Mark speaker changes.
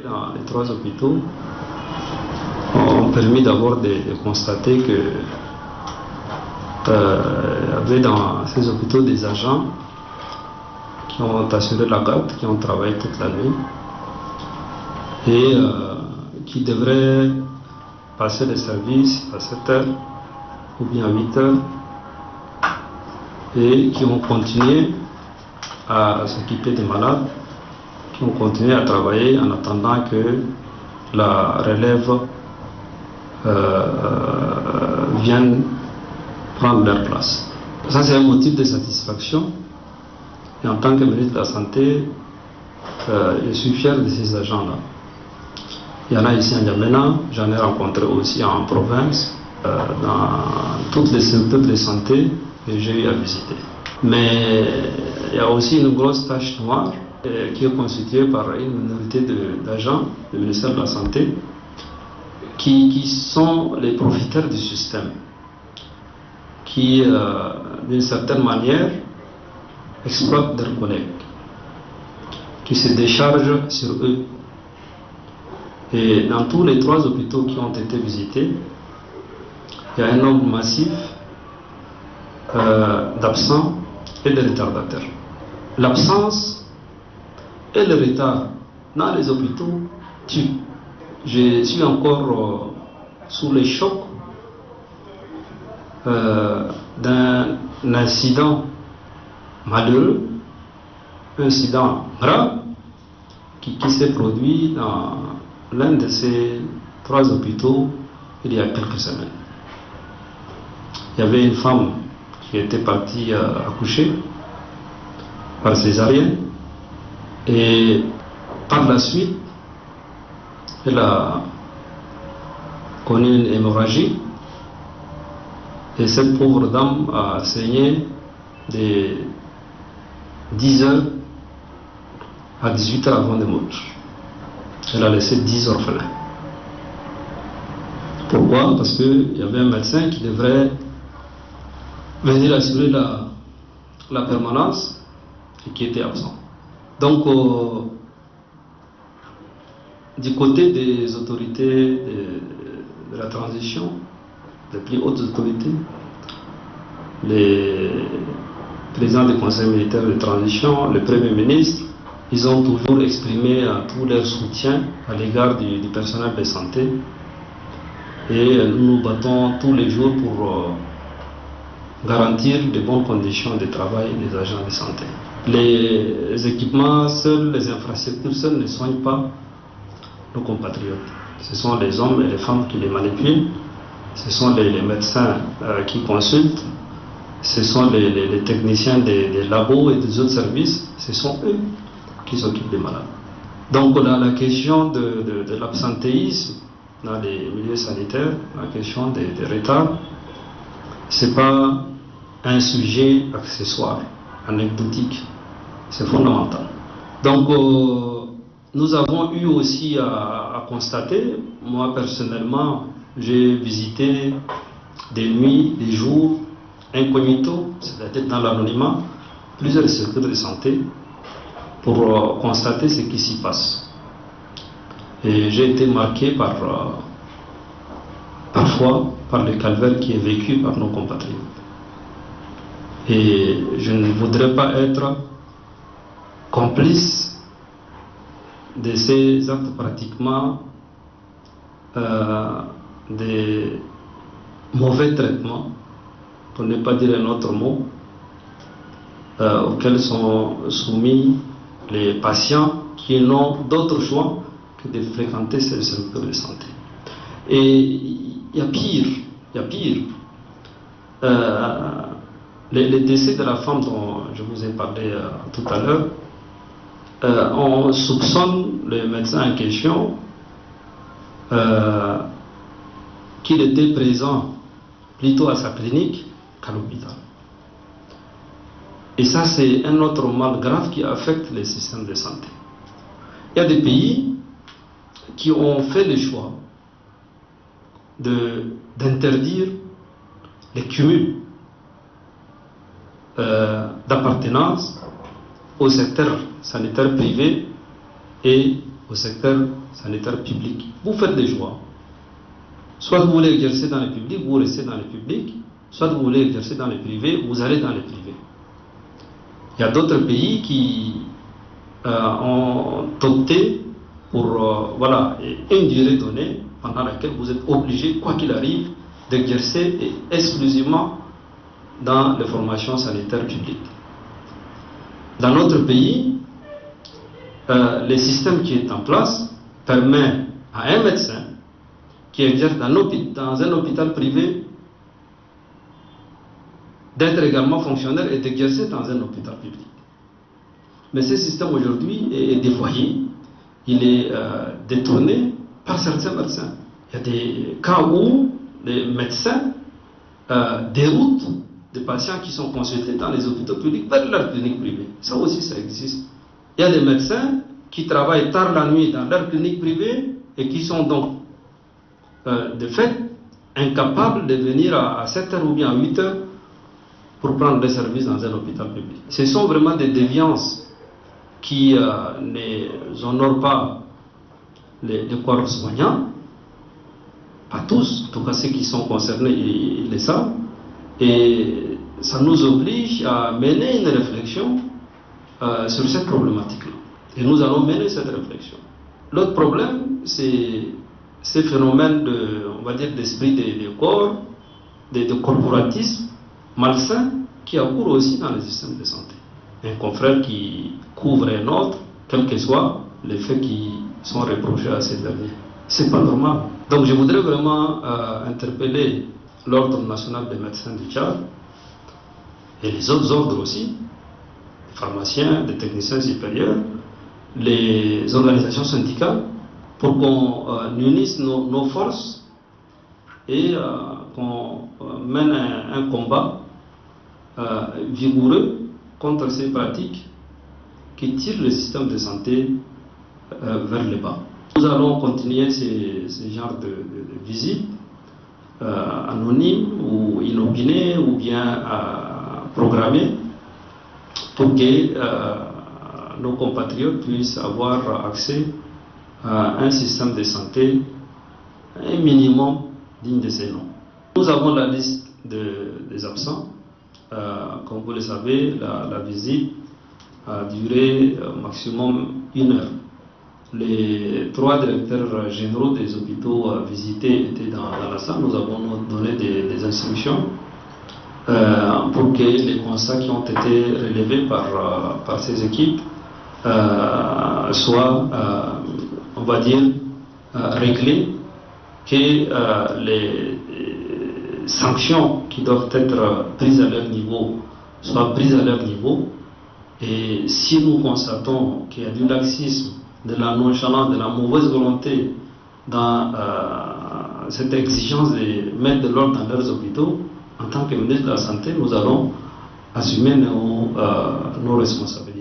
Speaker 1: dans les 3 hôpitaux ont permis d'abord de constater que il y avait dans ces hôpitaux des agents qui ont assuré la garde, qui ont travaillé toute la nuit et qui devraient passer le service à 7 heures ou bien à 8 heures et qui ont continué à s'occuper des malades, qui ont continué à travailler en attendant que la relève vienne prendre leur place. Ça, c'est un motif de satisfaction. Et en tant que ministre de la Santé, je suis fier de ces agents-là. Il y en a ici en N'Djamena, j'en ai rencontré aussi en province, dans toutes les secteurs de santé que j'ai eu à visiter. Mais il y a aussi une grosse tache noire qui est constituée par une minorité d'agents du ministère de la Santé qui sont les profiteurs du système, qui, d'une certaine manière, exploitent leurs collègues, qui se déchargent sur eux. Et dans tous les 3 hôpitaux qui ont été visités, il y a un nombre massif d'absents et de retardataires. L'absence et le retard dans les hôpitaux tuent. Je suis encore sous les chocs d'un incident malheureux, un incident grave qui s'est produit dans l'un de ces 3 hôpitaux il y a quelques semaines. Il y avait une femme qui était partie accoucher par césarienne et par la suite elle a connu une hémorragie et cette pauvre dame a saigné de 10h à 18h avant de mourir. Elle a laissé 10 orphelins. Pourquoi? Parce qu'il y avait un médecin qui devrait venir assurer la permanence et qui était absent. Donc, du côté des autorités de la transition, les plus hautes autorités, les présidents du conseil militaire de transition, le premier ministre, ils ont toujours exprimé tout leur soutien à l'égard du personnel de santé et nous nous battons tous les jours pour garantir de bonnes conditions de travail des agents de santé. Les équipements seuls, les infrastructures seules ne soignent pas nos compatriotes. Ce sont les hommes et les femmes qui les manipulent, ce sont les médecins qui consultent, ce sont les techniciens des labos et des autres services, ce sont eux qui s'occupent des malades. Donc la question de l'absentéisme dans les milieux sanitaires, la question des retards, ce n'est pas un sujet accessoire, anecdotique, c'est fondamental. Donc nous avons eu aussi à constater, moi personnellement, j'ai visité des nuits, des jours incognito, c'est-à-dire dans l'anonymat, plusieurs secteurs de santé pour constater ce qui s'y passe. Et j'ai été marqué parfois par le calvaire qui est vécu par nos compatriotes. Et je ne voudrais pas être complice de ces actes pratiquement des mauvais traitements, pour ne pas dire un autre mot, auxquels sont soumis les patients qui n'ont d'autre choix que de fréquenter ces secteurs de santé. Et il y a pire. Les décès de la femme dont je vous ai parlé tout à l'heure, on soupçonne le médecin en question qu'il était présent plutôt à sa clinique qu'à l'hôpital. Et ça, c'est un autre mal grave qui affecte les systèmes de santé. Il y a des pays qui ont fait le choix d'interdire les cumuls d'appartenance au secteur sanitaire privé et au secteur sanitaire public. Vous faites des choix. Soit vous voulez exercer dans le public, vous restez dans le public, soit vous voulez exercer dans le privé, vous allez dans le privé. Il y a d'autres pays qui ont opté pour voilà, une durée donnée pendant laquelle vous êtes obligé, quoi qu'il arrive, d'exercer exclusivement dans les formations sanitaires publiques. Dans notre pays, le système qui est en place permet à un médecin qui exerce dans un hôpital privé d'être également fonctionnaire et d'exercer dans un hôpital public. Mais ce système aujourd'hui est dévoyé, il est détourné par certains médecins. Il y a des cas où les médecins déroutent des patients qui sont consultés dans les hôpitaux publics vers leur clinique privée. Ça aussi, ça existe. Il y a des médecins qui travaillent tard la nuit dans leur clinique privée et qui sont donc, de fait, incapables de venir à 7h ou bien à 8h pour prendre des services dans un hôpital public. Ce sont vraiment des déviances qui ne honorent pas les corps soignants, pas tous, en tout cas ceux qui sont concernés, ils le savent, et ça nous oblige à mener une réflexion sur cette problématique-là. Et nous allons mener cette réflexion. L'autre problème, c'est ces phénomènes on va dire, d'esprit de corps, de corporatisme malsain qui accourt aussi dans le système de santé. Un confrère qui couvre un autre, quel que soit les faits qui sont reprochés à ces derniers. C'est pas normal. Donc je voudrais vraiment interpeller l'Ordre national des médecins du Tchad et les autres ordres aussi, les pharmaciens, les techniciens supérieurs, les organisations syndicales, pour qu'on unisse nos forces et qu'on mène un combat vigoureux contre ces pratiques qui tirent le système de santé vers le bas. Nous allons continuer ces genres de visites anonymes ou inopinées ou bien programmées pour que nos compatriotes puissent avoir accès à un système de santé un minimum digne de ces noms. Nous avons la liste des absents. Comme vous le savez, la visite a duré maximum 1 heure. Les 3 directeurs généraux des hôpitaux visités étaient dans la salle. Nous avons donné des instructions pour que les constats qui ont été relevés par ces équipes soient, on va dire, réglés, que les sanctions qui doivent être prises à leur niveau soient prises à leur niveau. Et si nous constatons qu'il y a du laxisme, de la nonchalance, de la mauvaise volonté dans cette exigence de mettre de l'ordre dans leurs hôpitaux, en tant que ministre de la Santé, nous allons assumer nos responsabilités.